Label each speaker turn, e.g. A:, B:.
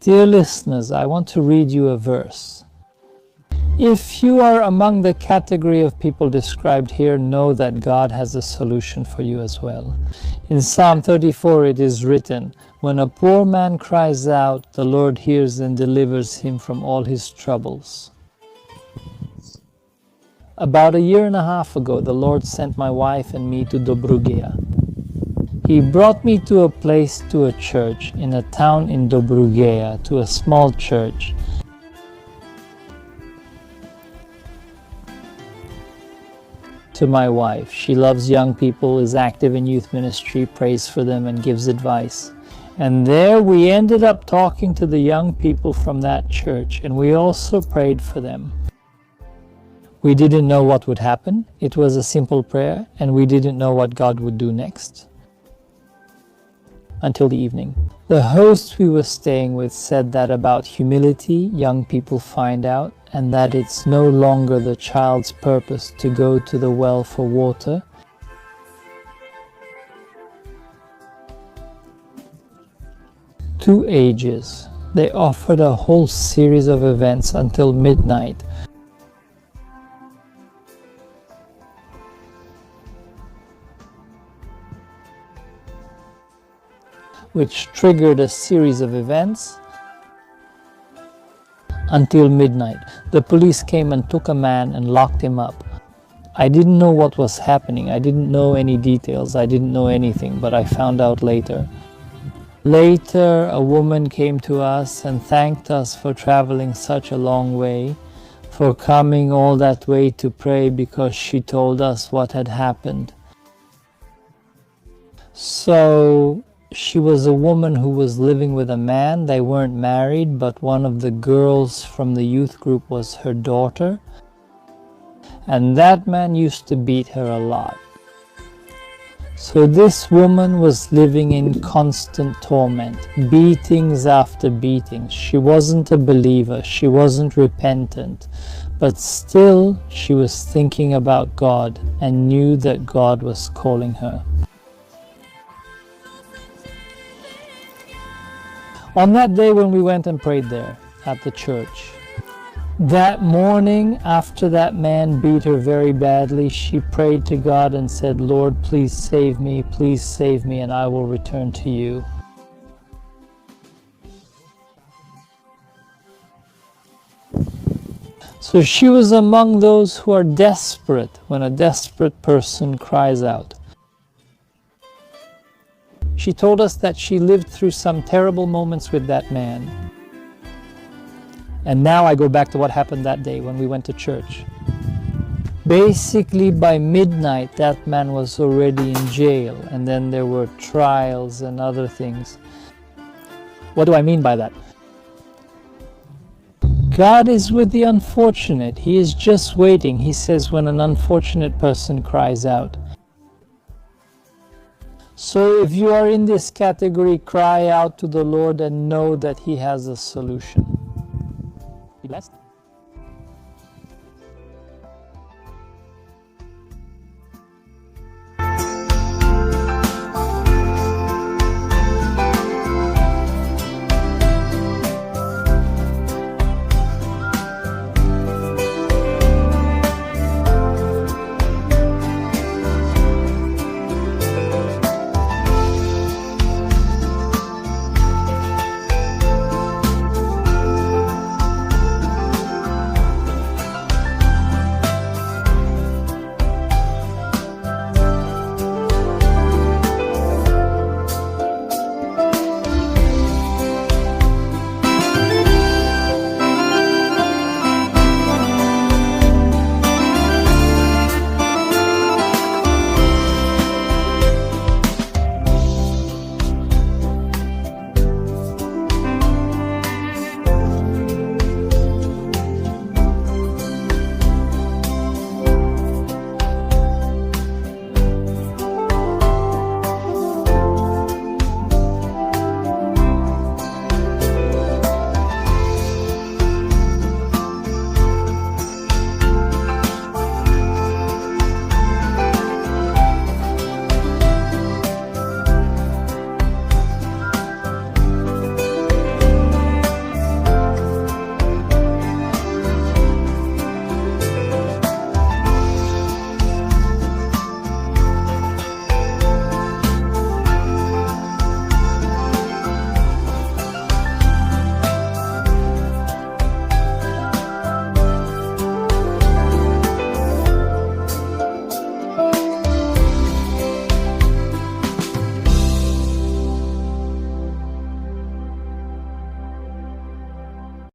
A: Dear listeners, I want to read you a verse. If you are among the category of people described here, know that God has a solution for you as well. In Psalm 34 it is written, "When a poor man cries out, the Lord hears and delivers him from all his troubles." About a year and a half ago, the Lord sent my wife and me to Dobrugea. He brought me to a place, to a church, in a town in Dobrugea, to a small church. To my wife, she loves young people, is active in youth ministry, prays for them and gives advice. And there we ended up talking to the young people from that church, and we also prayed for them. We didn't know what would happen. It was a simple prayer, and we didn't know what God would do next. Until the evening. The host we were staying with said that about humility, young people find out, and that it's no longer the child's purpose to go to the well for water. Two ages. They offered a whole series of events until midnight. Which triggered a series of events until midnight. The police came and took a man and locked him up. I didn't know what was happening. I didn't know any details. I didn't know anything, but I found out later. Later, a woman came to us and thanked us for traveling such a long way, for coming all that way to pray, because she told us what had happened. So she was a woman who was living with a man. They weren't married, but one of the girls from the youth group was her daughter. And that man used to beat her a lot. So this woman was living in constant torment, beatings after beatings. She wasn't a believer, she wasn't repentant, but still she was thinking about God and knew that God was calling her. On that day when we went and prayed there at the church, that morning after that man beat her very badly, she prayed to God and said, "Lord, please save me, and I will return to you." So she was among those who are desperate when a desperate person cries out. She told us that she lived through some terrible moments with that man. And now I go back to what happened that day when we went to church. Basically by midnight that man was already in jail, and then there were trials and other things. What do I mean by that? God is with the unfortunate. He is just waiting. He says when an unfortunate person cries out. So if you are in this category, cry out to the Lord and know that He has a solution. Be blessed.